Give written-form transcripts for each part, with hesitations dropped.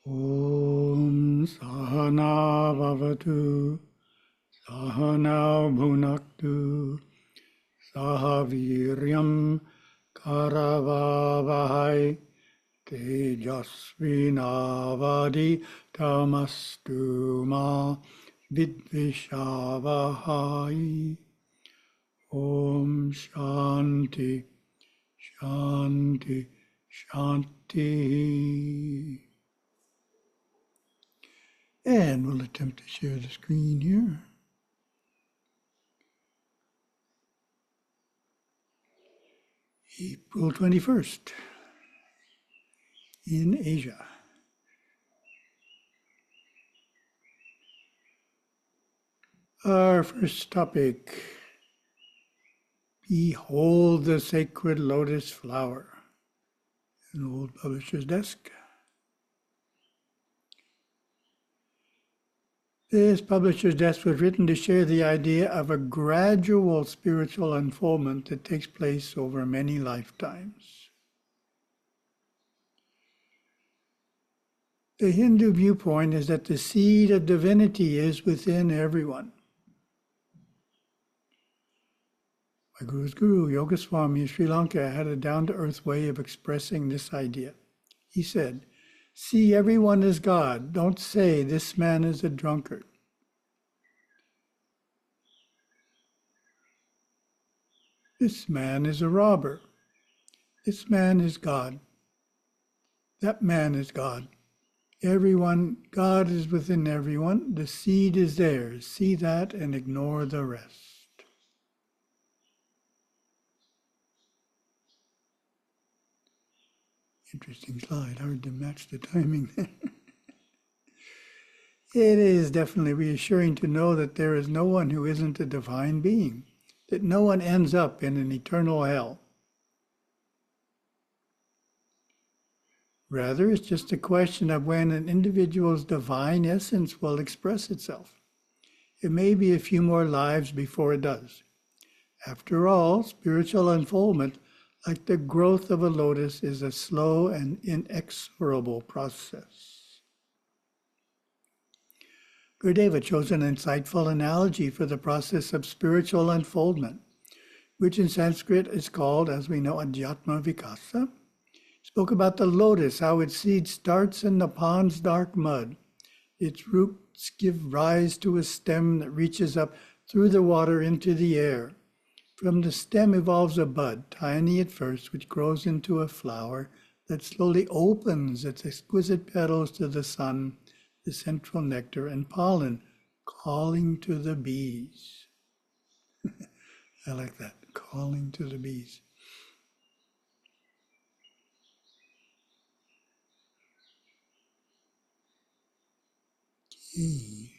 Om Sahana Bhavatu Sahana Bhunaktu Sahaviryam Karavavahai Tejasvinavadi Tamastu Ma Vidvishavahai. Om Shanti Shanti Shanti. And we'll attempt to share the screen here. April 21st in Asia. Our first topic, behold the sacred lotus flower. An old publisher's desk. This publisher's desk was written to share the idea of a gradual spiritual unfoldment that takes place over many lifetimes. The Hindu viewpoint is that the seed of divinity is within everyone. My Guru's Guru, Yogaswami of Sri Lanka, had a down-to-earth way of expressing this idea. He said, "See everyone as God. Don't say this man is a drunkard." This man is a robber. This man is God. That man is God. Everyone, God is within everyone. The seed is theirs. See that and ignore the rest. Interesting slide. Hard to match the timing there. It is definitely reassuring to know that there is no one who isn't a divine being, that no one ends up in an eternal hell. Rather, it's just a question of when an individual's divine essence will express itself. It may be a few more lives before it does. After all, spiritual unfoldment, like the growth of a lotus, is a slow and inexorable process. Gurudeva chose an insightful analogy for the process of spiritual unfoldment, which in Sanskrit is called, as we know, Adhyatma Vikasa. He spoke about the lotus, how its seed starts in the pond's dark mud. Its roots give rise to a stem that reaches up through the water into the air. From the stem evolves a bud, tiny at first, which grows into a flower that slowly opens its exquisite petals to the sun, the central nectar and pollen, calling to the bees. I like that, calling to the bees. Okay.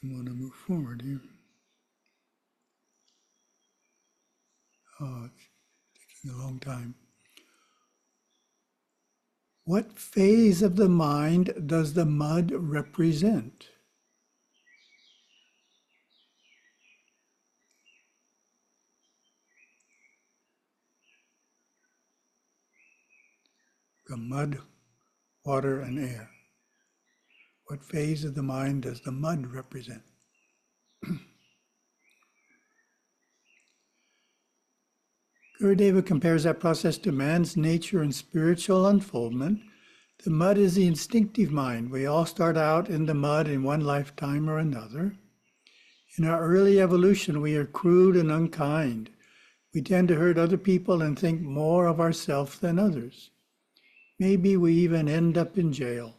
Doesn't want to move forward here. Oh, it's taking a long time. What phase of the mind does the mud represent? The mud, water, and air. What phase of the mind does the mud represent? Gurudeva compares that process to man's nature and spiritual unfoldment. The mud is the instinctive mind. We all start out in the mud in one lifetime or another. In our early evolution, we are crude and unkind. We tend to hurt other people and think more of ourselves than others. Maybe we even end up in jail.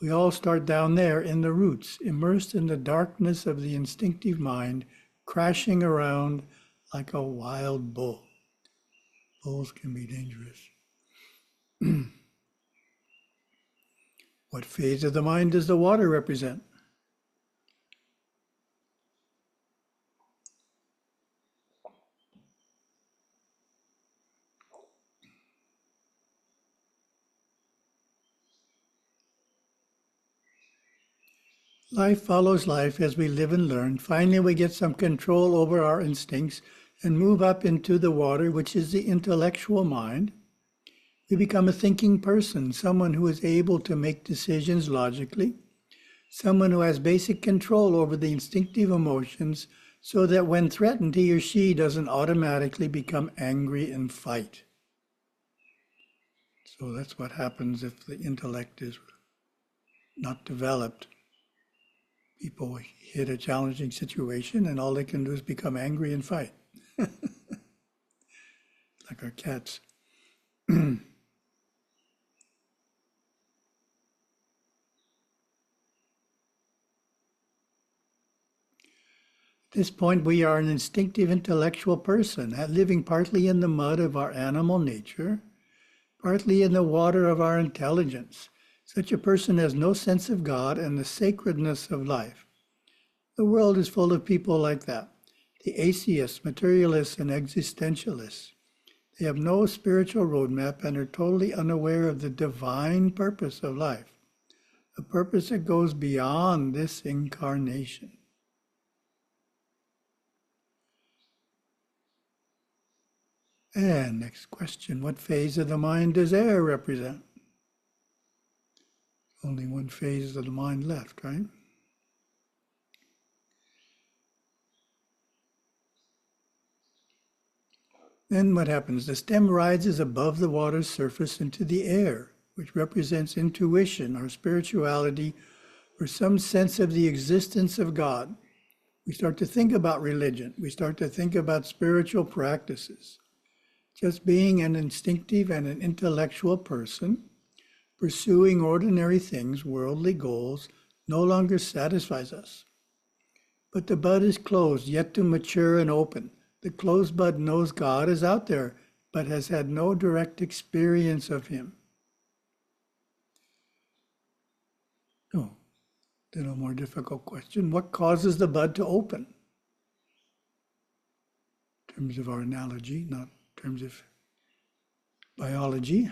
We all start down there in the roots, immersed in the darkness of the instinctive mind, crashing around like a wild bull. Bulls can be dangerous. What phase of the mind does the water represent? Life follows life as we live and learn. Finally, we get some control over our instincts and move up into the water, which is the intellectual mind. We become a thinking person, someone who is able to make decisions logically, someone who has basic control over the instinctive emotions so that when threatened, he or she doesn't automatically become angry and fight. So that's what happens if the intellect is not developed. People hit a challenging situation and all they can do is become angry and fight. Like our cats. At this point, we are an instinctive intellectual person, living partly in the mud of our animal nature, partly in the water of our intelligence. Such a person has no sense of God and the sacredness of life. The world is full of people like that. The atheists, materialists, and existentialists. They have no spiritual roadmap and are totally unaware of the divine purpose of life, a purpose that goes beyond this incarnation. And next question, what phase of the mind does air represent? Only one phase of the mind left, right? Then what happens? The stem rises above the water's surface into the air, which represents intuition or spirituality or some sense of the existence of God. We start to think about religion. We start to think about spiritual practices. Just being an instinctive and an intellectual person, pursuing ordinary things, worldly goals, no longer satisfies us. But the bud is closed, yet to mature and open. The closed bud knows God is out there, but has had no direct experience of Him. Oh, then a more difficult question. What causes the bud to open? In terms of our analogy, not in terms of biology.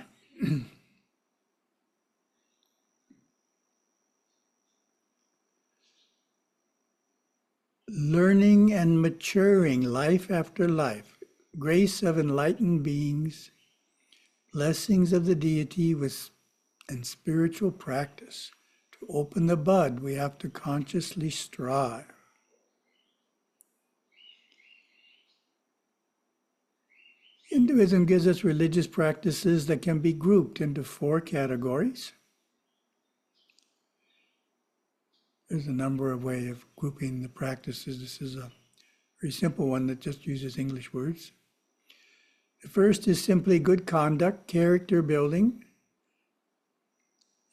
Learning and maturing life after life, grace of enlightened beings, blessings of the deity and spiritual practice. To open the bud, we have to consciously strive. Hinduism gives us religious practices that can be grouped into 4 categories. There's a number of ways of grouping the practices. This is a very simple one that just uses English words. The first is simply good conduct, character building.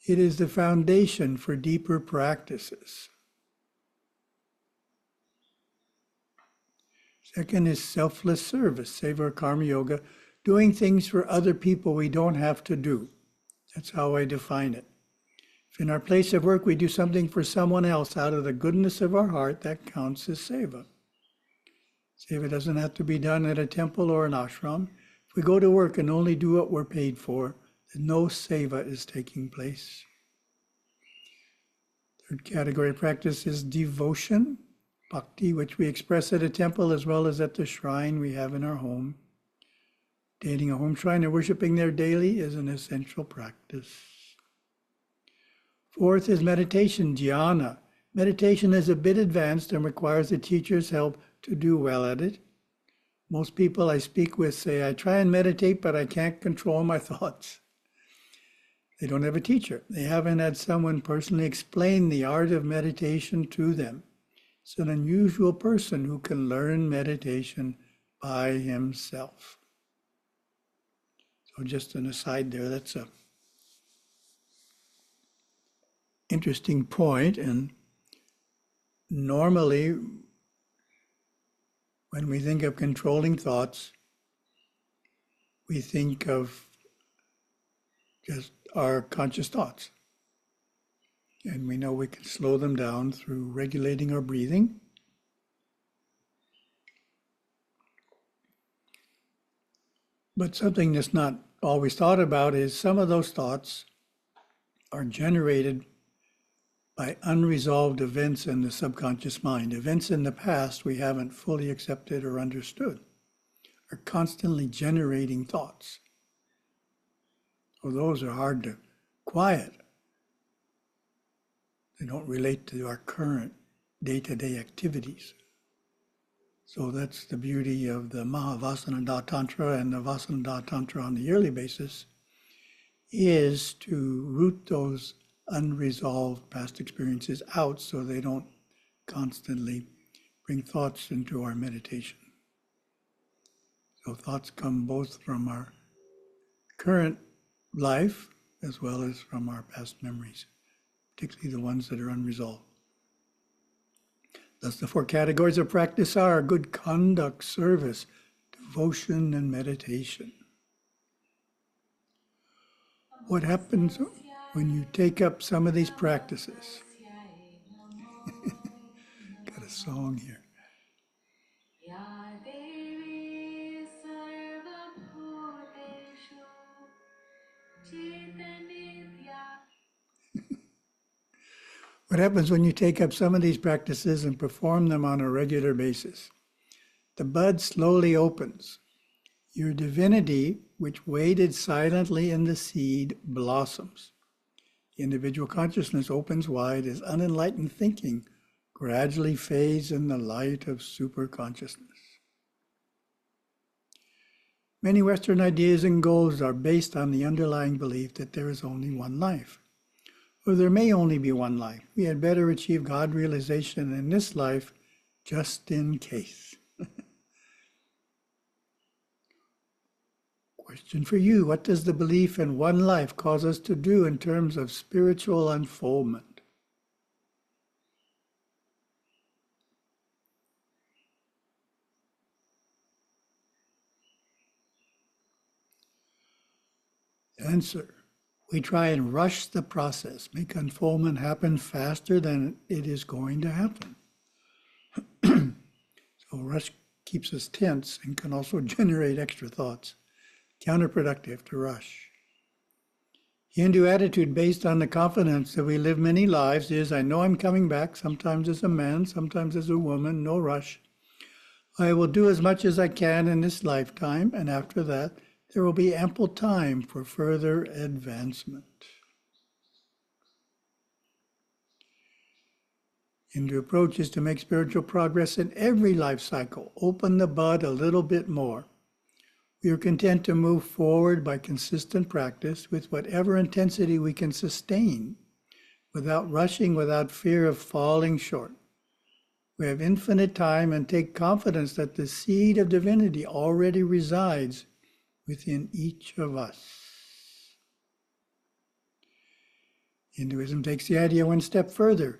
It is the foundation for deeper practices. Second is selfless service, Seva Karma Yoga, doing things for other people we don't have to do. That's how I define it. If in our place of work we do something for someone else out of the goodness of our heart, that counts as seva. Seva doesn't have to be done at a temple or an ashram. If we go to work and only do what we're paid for, then no seva is taking place. Third category of practice is devotion, bhakti, which we express at a temple as well as at the shrine we have in our home. Dating a home shrine and worshiping there daily is an essential practice. Fourth is meditation, dhyana. Meditation is a bit advanced and requires the teacher's help to do well at it. Most people I speak with say, I try and meditate, but I can't control my thoughts. They don't have a teacher. They haven't had someone personally explain the art of meditation to them. It's an unusual person who can learn meditation by himself. So just an aside there, that's a interesting point. And normally, when we think of controlling thoughts, we think of just our conscious thoughts. And we know we can slow them down through regulating our breathing. But something that's not always thought about is some of those thoughts are generated by unresolved events in the subconscious mind. Events in the past we haven't fully accepted or understood are constantly generating thoughts. So those are hard to quiet. They don't relate to our current day-to-day activities. So that's the beauty of the Mahavasana Tantra and the Vasana Tantra on the yearly basis, is to root those unresolved past experiences out so they don't constantly bring thoughts into our meditation. So thoughts come both from our current life as well as from our past memories, particularly the ones that are unresolved. Thus, the 4 categories of practice are good conduct, service, devotion, and meditation. What happens when you take up some of these practices? Got a song here. What happens when you take up some of these practices and perform them on a regular basis? The bud slowly opens. Your divinity, which waited silently in the seed, blossoms. The individual consciousness opens wide as unenlightened thinking gradually fades in the light of superconsciousness. Many Western ideas and goals are based on the underlying belief that there is only one life, or there may only be one life. We had better achieve God realization in this life just in case. Question for you: what does the belief in one life cause us to do in terms of spiritual unfoldment? Answer: we try and rush the process, make unfoldment happen faster than it is going to happen. So rush keeps us tense and can also generate extra thoughts. Counterproductive to rush. Hindu attitude based on the confidence that we live many lives is, I know I'm coming back, sometimes as a man, sometimes as a woman, no rush. I will do as much as I can in this lifetime, and after that, there will be ample time for further advancement. Hindu approach is to make spiritual progress in every life cycle, open the bud a little bit more. We are content to move forward by consistent practice with whatever intensity we can sustain, without rushing, without fear of falling short. We have infinite time and take confidence that the seed of divinity already resides within each of us. Hinduism takes the idea one step further.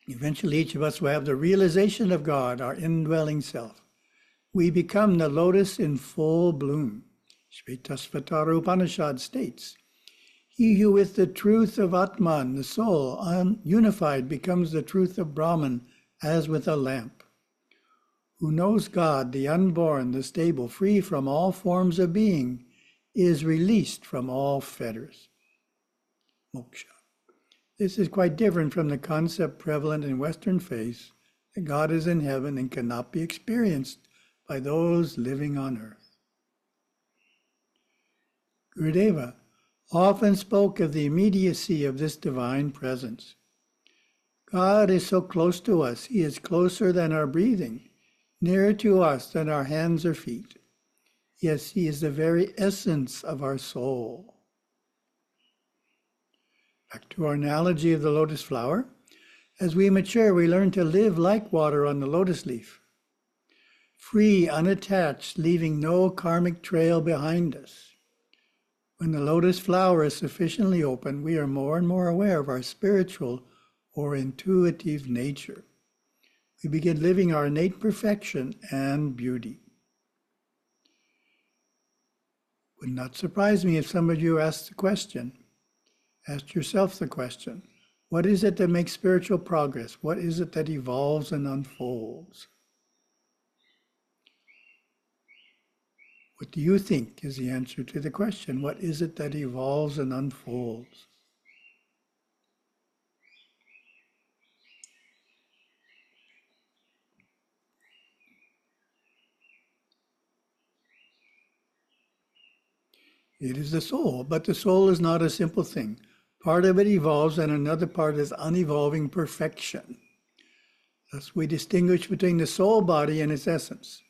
Eventually, each of us will have the realization of God, our indwelling self. We become the lotus in full bloom. Shvetasvatara Upanishad states, he who with the truth of Atman, the soul, unified, becomes the truth of Brahman, as with a lamp. Who knows God, the unborn, the stable, free from all forms of being, is released from all fetters. Moksha. This is quite different from the concept prevalent in Western faiths that God is in heaven and cannot be experienced by those living on earth. Gurudeva often spoke of the immediacy of this divine presence. God is so close to us. He is closer than our breathing, nearer to us than our hands or feet. Yes, he is the very essence of our soul. Back to our analogy of the lotus flower. As we mature, we learn to live like water on the lotus leaf, free, unattached, leaving no karmic trail behind us. When the lotus flower is sufficiently open, we are more and more aware of our spiritual or intuitive nature. We begin living our innate perfection and beauty. Would not surprise me if some of you asked yourself the question, what is it that makes spiritual progress? What is it that evolves and unfolds? What do you think is the answer to the question? What is it that evolves and unfolds? It is the soul, but the soul is not a simple thing. Part of it evolves and another part is unevolving perfection. Thus we distinguish between the soul body and its essence.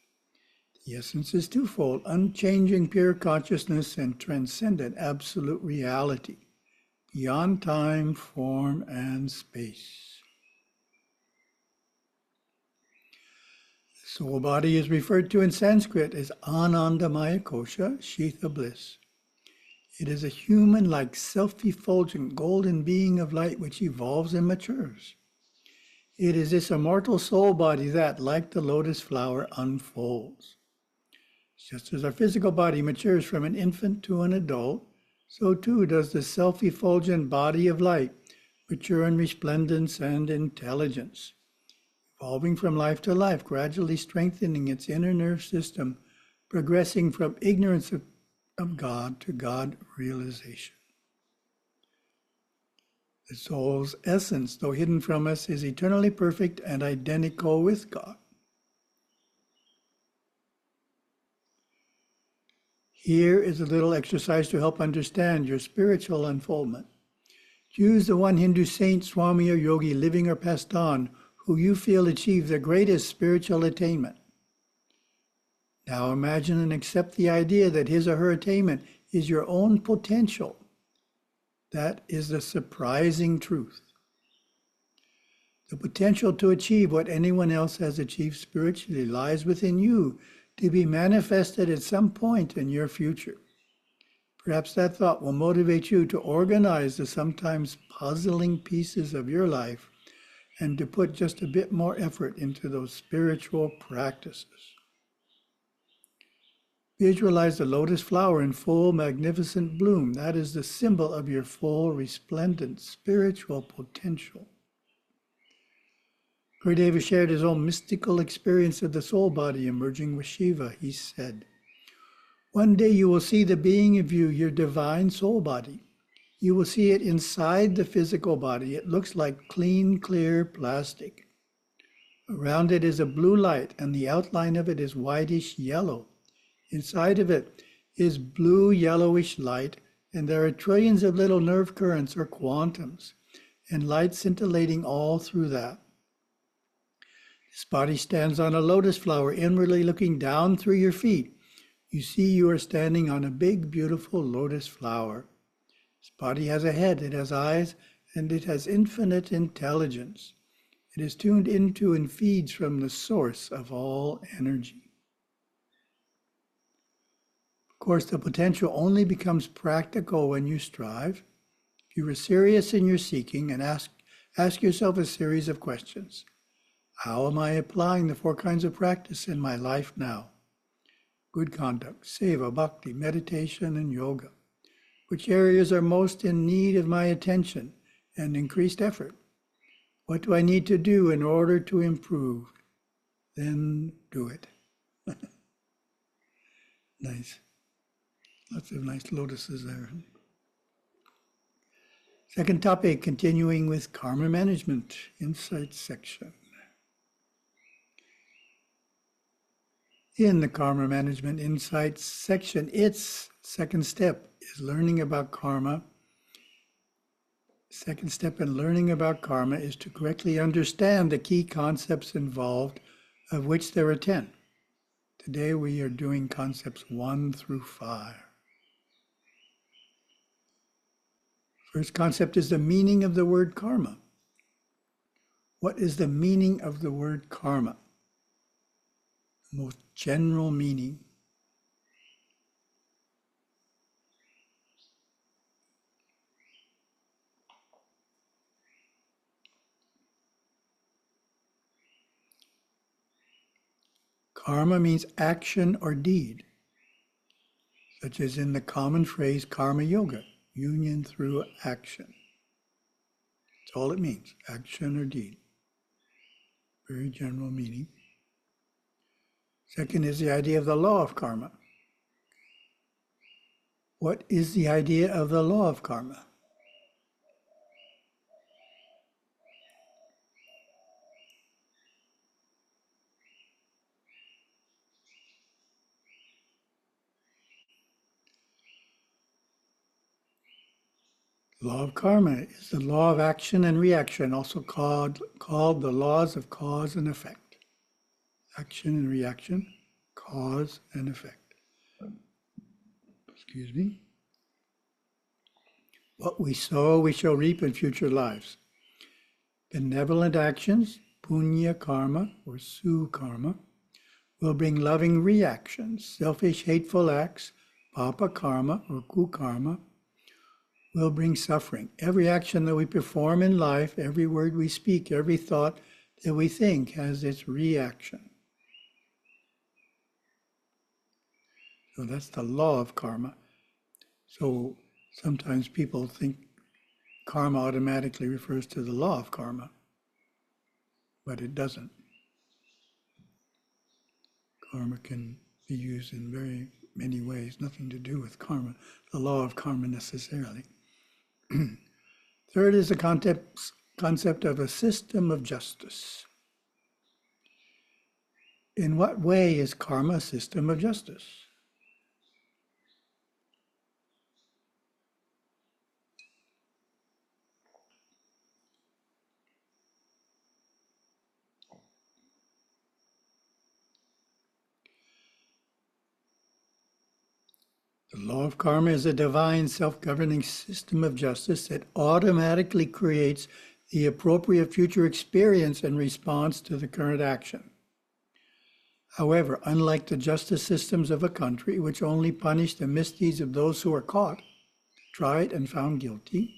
The essence is twofold: unchanging pure consciousness and transcendent absolute reality, beyond time, form, and space. The soul body is referred to in Sanskrit as Anandamaya Kosha, sheath of bliss. It is a human-like, self-effulgent, golden being of light which evolves and matures. It is this immortal soul body that, like the lotus flower, unfolds. Just as our physical body matures from an infant to an adult, so too does the self-effulgent body of light mature in resplendence and intelligence, evolving from life to life, gradually strengthening its inner nerve system, progressing from ignorance of God to God realization. The soul's essence, though hidden from us, is eternally perfect and identical with God. Here is a little exercise to help understand your spiritual unfoldment. Choose the one Hindu saint, Swami, or yogi, living or passed on, who you feel achieved the greatest spiritual attainment. Now imagine and accept the idea that his or her attainment is your own potential. That is the surprising truth. The potential to achieve what anyone else has achieved spiritually lies within you, to be manifested at some point in your future. Perhaps that thought will motivate you to organize the sometimes puzzling pieces of your life and to put just a bit more effort into those spiritual practices. Visualize the lotus flower in full, magnificent bloom. That is the symbol of your full, resplendent spiritual potential. Gurudeva shared his own mystical experience of the soul body emerging with Shiva. He said, "One day you will see the being of you, your divine soul body. You will see it inside the physical body. It looks like clean, clear plastic. Around it is a blue light, and the outline of it is whitish yellow. Inside of it is blue yellowish light, and there are trillions of little nerve currents or quantums, and light scintillating all through that. This body stands on a lotus flower, inwardly looking down through your feet. You see you are standing on a big, beautiful lotus flower. This body has a head, it has eyes, and it has infinite intelligence. It is tuned into and feeds from the source of all energy." Of course, the potential only becomes practical when you strive. If you are serious in your seeking, and ask yourself a series of questions. How am I applying the 4 kinds of practice in my life now? Good conduct, seva, bhakti, meditation, and yoga. Which areas are most in need of my attention and increased effort? What do I need to do in order to improve? Then do it. Nice. Lots of nice lotuses there. Second topic, continuing with karma management, insights section. In the karma management insights section, its second step is learning about karma. Second step in learning about karma is to correctly understand the key concepts involved, of which there are 10. Today we are doing concepts 1 through 5. First concept is the meaning of the word karma. What is the meaning of the word karma? The most general meaning. Karma means action or deed, such as in the common phrase karma yoga, union through action. That's all it means, action or deed. Very general meaning. Second is the idea of the law of karma. What is the idea of the law of karma? Law of karma is the law of action and reaction, also called the laws of cause and effect. Action and reaction, cause and effect. Excuse me. What we sow, we shall reap in future lives. Benevolent actions, punya karma or su karma, will bring loving reactions. Selfish, hateful acts, papa karma or ku karma, will bring suffering. Every action that we perform in life, every word we speak, every thought that we think has its reaction. So that's the law of karma. So sometimes people think karma automatically refers to the law of karma, but it doesn't. Karma can be used in very many ways, nothing to do with karma, the law of karma necessarily. Third is the concept of a system of justice. In what way is karma a system of justice? The law of karma is a divine self-governing system of justice that automatically creates the appropriate future experience in response to the current action. However, unlike the justice systems of a country, which only punish the misdeeds of those who are caught, tried, and found guilty,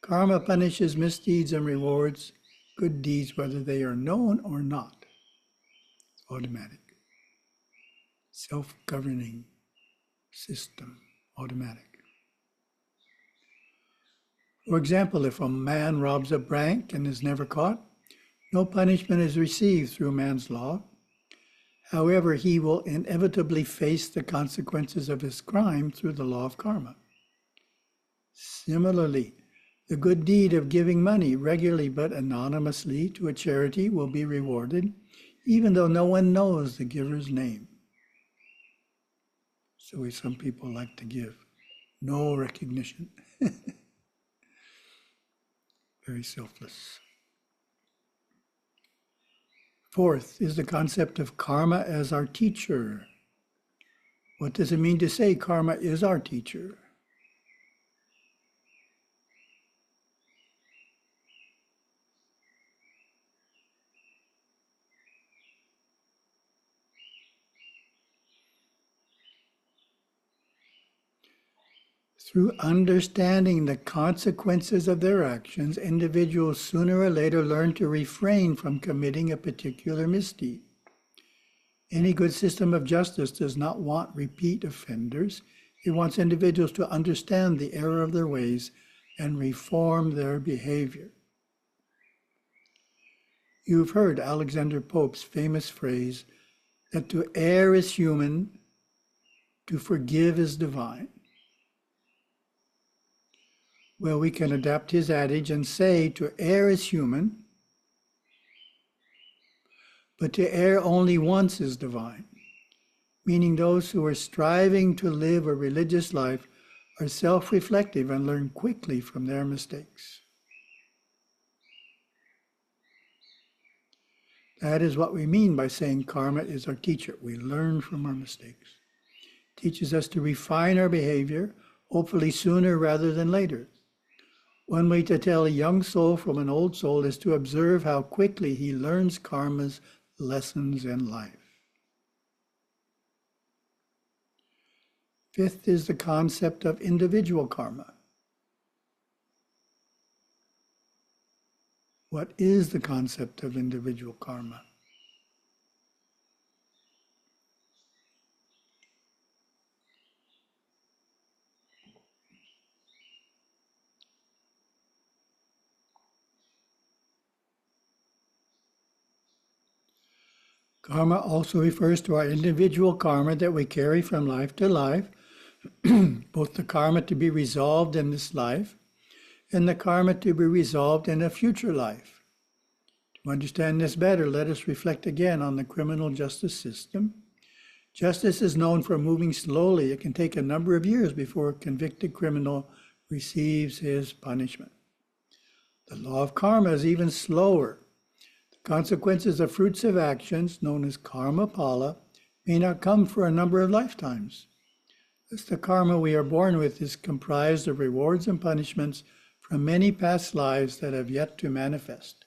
karma punishes misdeeds and rewards good deeds whether they are known or not. It's automatic. Self-governing system, automatic. For example, if a man robs a bank and is never caught, no punishment is received through man's law. However, he will inevitably face the consequences of his crime through the law of karma. Similarly, the good deed of giving money regularly but anonymously to a charity will be rewarded, even though no one knows the giver's name. So some people like to give no recognition. Very selfless. Fourth is the concept of karma as our teacher. What does it mean to say karma is our teacher? Through understanding the consequences of their actions, individuals sooner or later learn to refrain from committing a particular misdeed. Any good system of justice does not want repeat offenders. It wants individuals to understand the error of their ways and reform their behavior. You've heard Alexander Pope's famous phrase that to err is human, to forgive is divine. Well, we can adapt his adage and say to err is human, but to err only once is divine, meaning those who are striving to live a religious life are self-reflective and learn quickly from their mistakes. That is what we mean by saying karma is our teacher. We learn from our mistakes. It teaches us to refine our behavior, hopefully sooner rather than later. One way to tell a young soul from an old soul is to observe how quickly he learns karma's lessons in life. Fifth is the concept of individual karma. What is the concept of individual karma? Karma also refers to our individual karma that we carry from life to life, both the karma to be resolved in this life and the karma to be resolved in a future life. To understand this better, let us reflect again on the criminal justice system. Justice is known for moving slowly. It can take a number of years before a convicted criminal receives his punishment. The law of karma is even slower. The consequences of fruits of actions, known as karma pala, may not come for a number of lifetimes. Thus, the karma we are born with is comprised of rewards and punishments from many past lives that have yet to manifest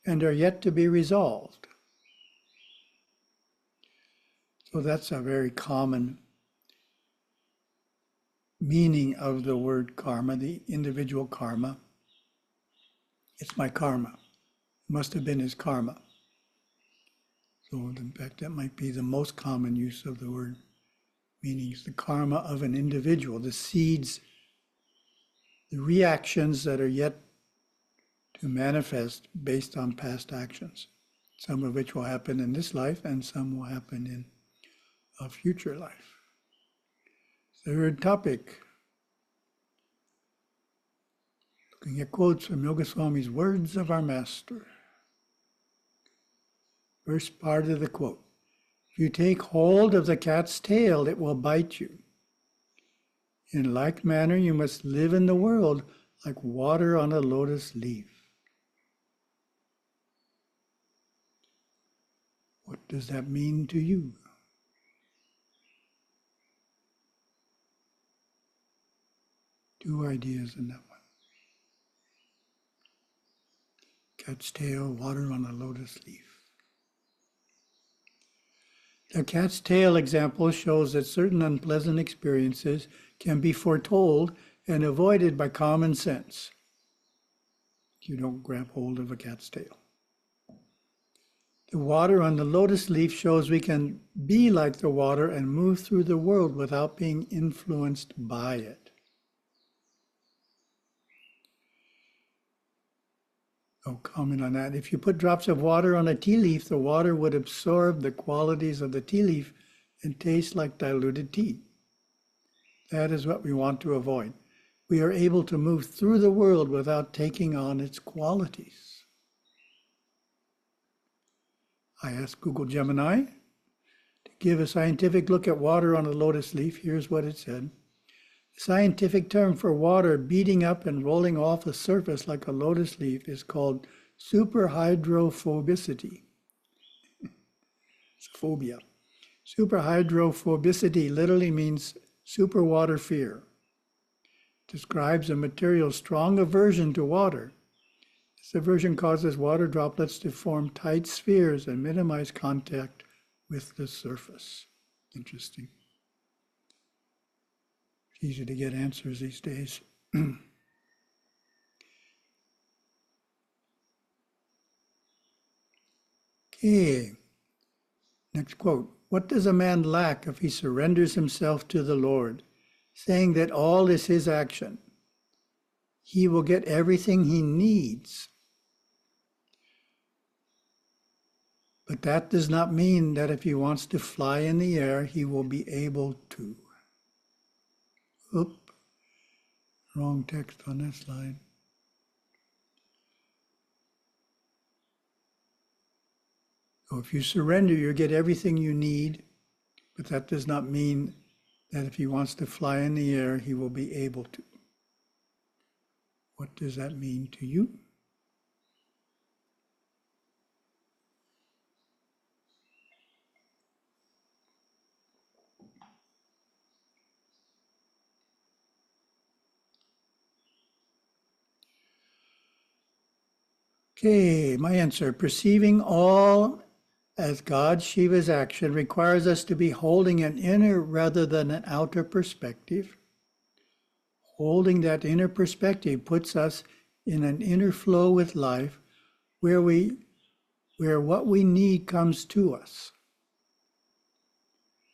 and are yet to be resolved. So that's a very common meaning of the word karma, the individual karma. It's my karma. It must have been his karma. So in fact, that might be the most common use of the word, meaning it's the karma of an individual, the seeds, the reactions that are yet to manifest based on past actions, some of which will happen in this life and some will happen in a future life. Third topic, looking at quotes from Yoga Swami's Words of Our Master. First part of the quote, if you take hold of the cat's tail, it will bite you. In like manner, you must live in the world like water on a lotus leaf. What does that mean to you? Two ideas in that one. Cat's tail, water on a lotus leaf. The cat's tail example shows that certain unpleasant experiences can be foretold and avoided by common sense. You don't grab hold of a cat's tail. The water on the lotus leaf shows we can be like the water and move through the world without being influenced by it. No comment on that. If you put drops of water on a tea leaf, the water would absorb the qualities of the tea leaf and taste like diluted tea. That is what we want to avoid. We are able to move through the world without taking on its qualities. I asked Google Gemini to give a scientific look at water on a lotus leaf. Here's what it said. The scientific term for water beating up and rolling off a surface like a lotus leaf is called superhydrophobicity. It's a phobia. Superhydrophobicity literally means superwater fear. It describes a material's strong aversion to water. This aversion causes water droplets to form tight spheres and minimize contact with the surface. Interesting. Easy to get answers these days. Okay, next quote. What does a man lack if he surrenders himself to the Lord, saying that all is his action? He will get everything he needs. But that does not mean that if he wants to fly in the air, he will be able to. Oop, wrong text on that slide. So if you surrender, you get everything you need, but that does not mean that if he wants to fly in the air, he will be able to. What does that mean to you? Okay, my answer. Perceiving all as God Shiva's action requires us to be holding an inner rather than an outer perspective. Holding that inner perspective puts us in an inner flow with life where what we need comes to us.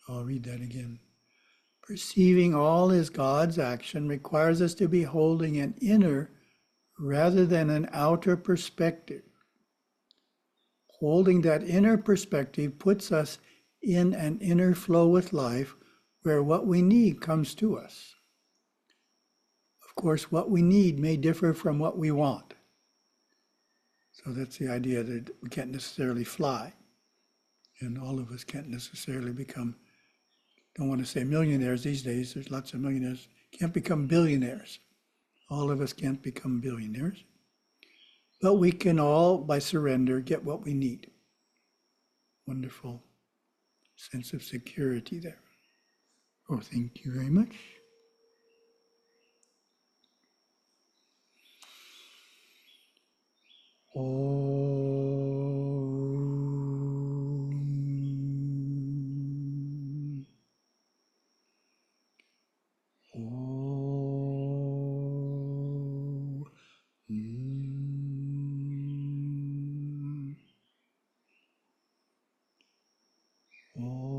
I'll read that again. Perceiving all as God's action requires us to be holding an inner rather than an outer perspective. Holding that inner perspective puts us in an inner flow with life where what we need comes to us. Of course, what we need may differ from what we want. So that's the idea that we can't necessarily fly. And all of us can't necessarily become, don't want to say millionaires these days, there's lots of millionaires, can't become billionaires. All of us can't become billionaires, but we can all, by surrender, get what we need. Wonderful sense of security there. Oh, thank you very much. Om. Om. Om.